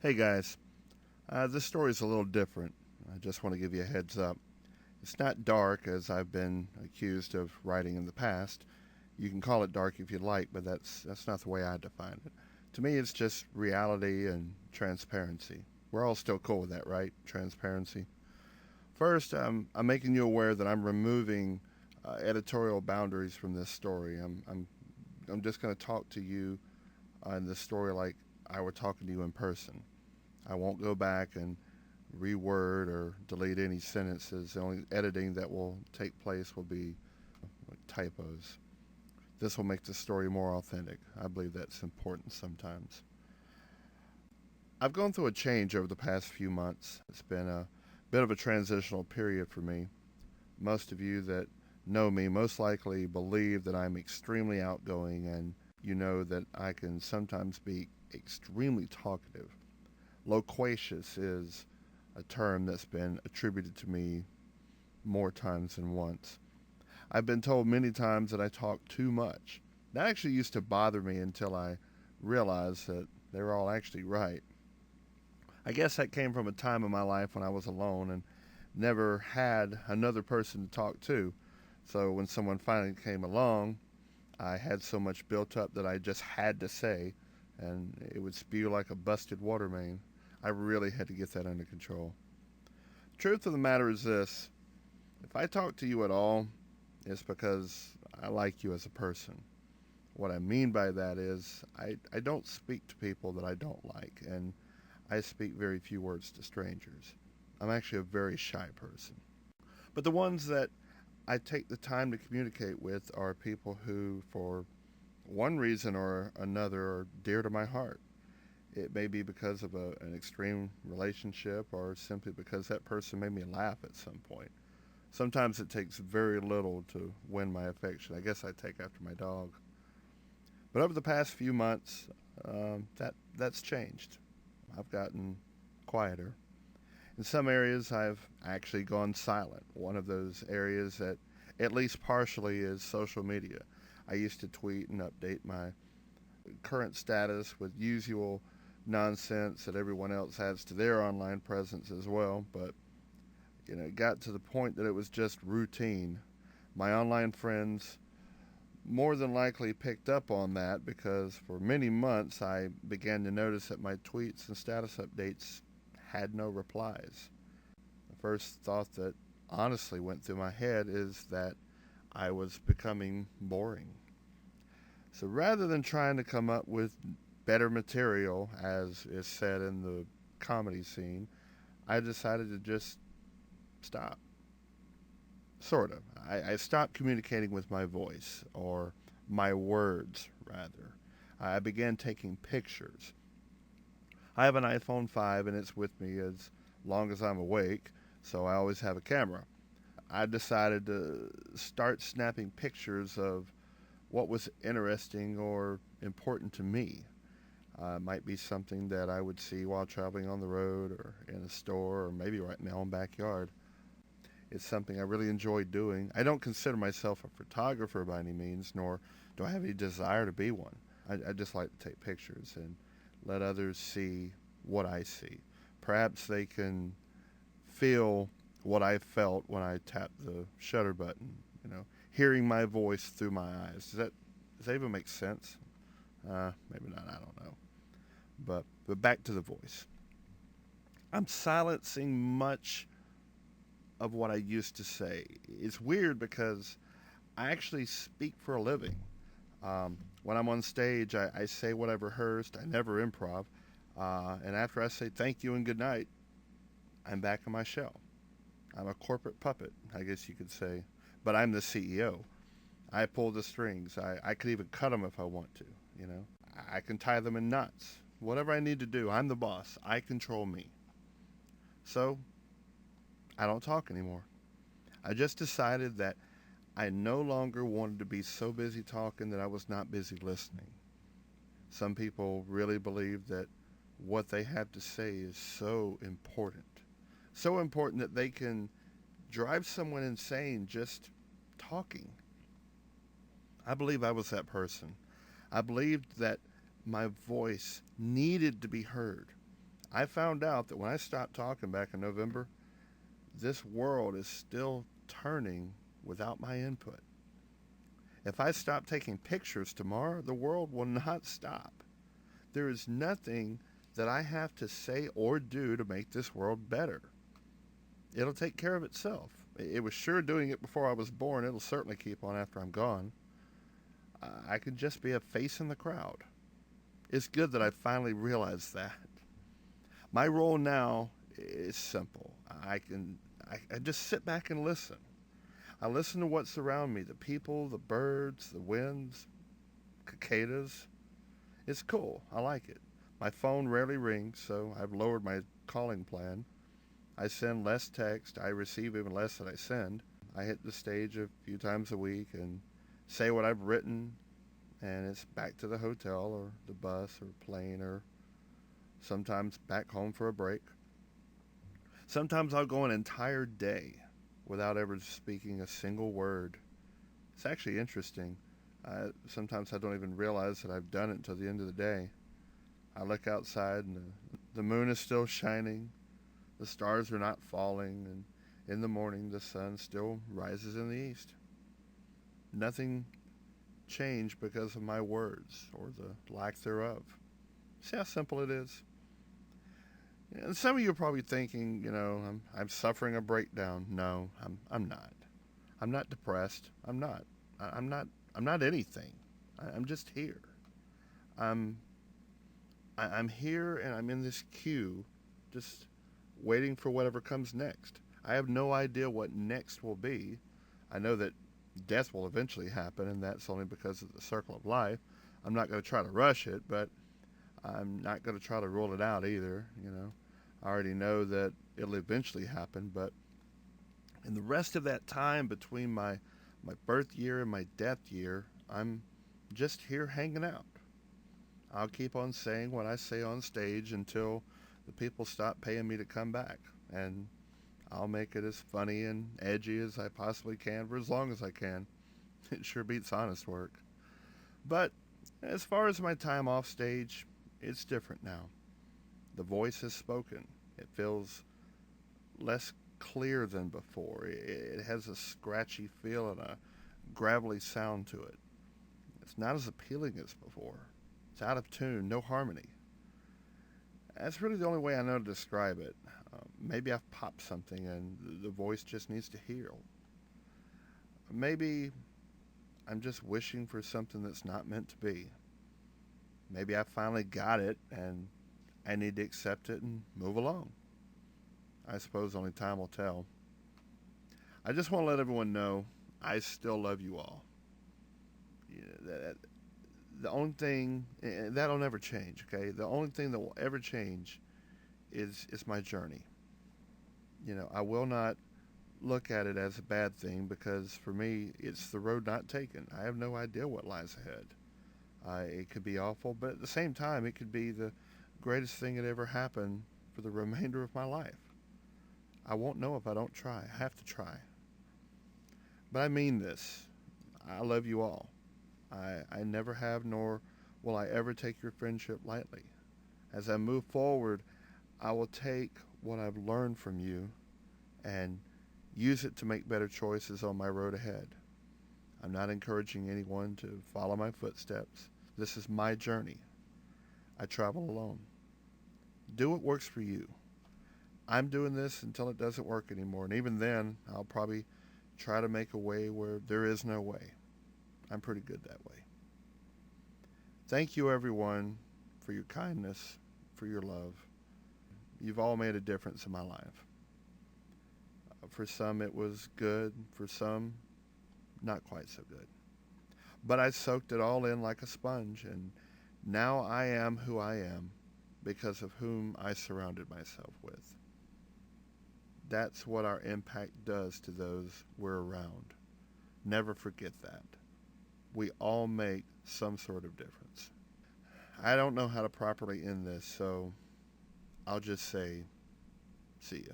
Hey guys, this story is a little different. I just want to give you a heads up. It's not dark as I've been accused of writing in the past. You can call it dark if you like, but that's not the way I define it. To me, it's just reality and transparency. We're all still cool with that, right? Transparency. First, I'm making you aware that I'm removing editorial boundaries from this story. I'm just going to talk to you in this story like I were talking to you in person. I won't go back and reword or delete any sentences. The only editing that will take place will be typos. This will make the story more authentic. I believe that's important sometimes. I've gone through a change over the past few months. It's been a bit of a transitional period for me. Most of you that know me most likely believe that I'm extremely outgoing, and you know that I can sometimes be extremely talkative. Loquacious is a term that's been attributed to me more times than once. I've been told many times that I talk too much. That actually used to bother me until I realized that they were all actually right. I guess that came from a time in my life when I was alone and never had another person to talk to. So when someone finally came along, I had so much built up that I just had to say, and it would spew like a busted water main. I really had to get that under control. Truth of the matter is this: if I talk to you at all, it's because I like you as a person. What I mean by that is I don't speak to people that I don't like, and I speak very few words to strangers. I'm actually a very shy person. But the ones that I take the time to communicate with are people who, for one reason or another, are dear to my heart. It may be because of an extreme relationship or simply because that person made me laugh at some point. Sometimes it takes very little to win my affection. I guess I take after my dog. But over the past few months, that's changed. I've gotten quieter. In some areas, I've actually gone silent. One of those areas that, at least partially, is social media. I used to tweet and update my current status with usual nonsense that everyone else adds to their online presence as well, but it got to the point that it was just routine. My online friends more than likely picked up on that because for many months I began to notice that my tweets and status updates had no replies. The first thought that honestly went through my head is that I was becoming boring. So rather than trying to come up with better material, as is said in the comedy scene, I decided to just stop. Sort of. I stopped communicating with my voice, or my words, rather. I began taking pictures. I have an iPhone 5 and it's with me as long as I'm awake, so I always have a camera. I decided to start snapping pictures of what was interesting or important to me. It might be something that I would see while traveling on the road or in a store or maybe right in my own backyard. It's something I really enjoy doing. I don't consider myself a photographer by any means, nor do I have any desire to be one. I just like to take pictures and let others see what I see. Perhaps they can feel what I felt when I tapped the shutter button, hearing my voice through my eyes. Does that even make sense? Maybe not, I don't know. But back to the voice. I'm silencing much of what I used to say. It's weird because I actually speak for a living. When I'm on stage, I say what I've rehearsed. I never improv. And after I say thank you and good night, I'm back in my shell. I'm a corporate puppet, I guess you could say. But I'm the CEO. I pull the strings. I could even cut them if I want to, you know. I can tie them in knots. Whatever I need to do, I'm the boss. I control me. So, I don't talk anymore. I just decided that I no longer wanted to be so busy talking that I was not busy listening. Some people really believe that what they have to say is so important. So important that they can drive someone insane just talking. I believe I was that person. I believed that my voice needed to be heard. I found out that when I stopped talking back in November, this world is still turning without my input. If I stop taking pictures tomorrow, the world will not stop. There is nothing that I have to say or do to make this world better. It'll take care of itself. It was sure doing it before I was born. It'll certainly keep on after I'm gone. I can just be a face in the crowd. It's good that I finally realized that. My role now is simple. I just sit back and listen. I listen to what's around me, the people, the birds, the winds, cicadas. It's cool. I like it. My phone rarely rings, so I've lowered my calling plan. I send less text. I receive even less than I send. I hit the stage a few times a week and say what I've written, and it's back to the hotel or the bus or plane or sometimes back home for a break. Sometimes I'll go an entire day without ever speaking a single word. It's actually interesting. Sometimes I don't even realize that I've done it until the end of the day. I look outside and the moon is still shining. The stars are not falling, and in the morning the sun still rises in the east. Nothing changed because of my words or the lack thereof. See how simple it is? And some of you are probably thinking, I'm suffering a breakdown. No, I'm not. I'm not depressed. I'm not. I'm not anything. I'm just here. I'm I'm here and I'm in this queue, just waiting for whatever comes next. I have no idea what next will be. I know that death will eventually happen, and that's only because of the circle of life. I'm not going to try to rush it, but I'm not going to try to rule it out either. I already know that it'll eventually happen, but in the rest of that time between my birth year and my death year, I'm just here hanging out. I'll keep on saying what I say on stage until the people stop paying me to come back, and I'll make it as funny and edgy as I possibly can for as long as I can. It sure beats honest work. But as far as my time off stage, it's different now. The voice has spoken. It feels less clear than before. It has a scratchy feel and a gravelly sound to it. It's not as appealing as before. It's out of tune, no harmony. That's really the only way I know to describe it. Maybe I've popped something and the voice just needs to heal. Maybe I'm just wishing for something that's not meant to be. Maybe I finally got it and I need to accept it and move along. I suppose only time will tell. I just want to let everyone know I still love you all. The only thing, and that'll never change, okay? The only thing that will ever change is my journey. I will not look at it as a bad thing because for me, it's the road not taken. I have no idea what lies ahead. It could be awful, but at the same time, it could be the greatest thing that ever happened for the remainder of my life. I won't know if I don't try. I have to try. But I mean this. I love you all. I never have, nor will I ever take your friendship lightly. As I move forward, I will take what I've learned from you and use it to make better choices on my road ahead. I'm not encouraging anyone to follow my footsteps. This is my journey. I travel alone. Do what works for you. I'm doing this until it doesn't work anymore, and even then, I'll probably try to make a way where there is no way. I'm pretty good that way. Thank you, everyone, for your kindness, for your love. You've all made a difference in my life. For some, it was good. For some, not quite so good. But I soaked it all in like a sponge, and now I am who I am because of whom I surrounded myself with. That's what our impact does to those we're around. Never forget that. We all make some sort of difference. I don't know how to properly end this, so I'll just say, see ya.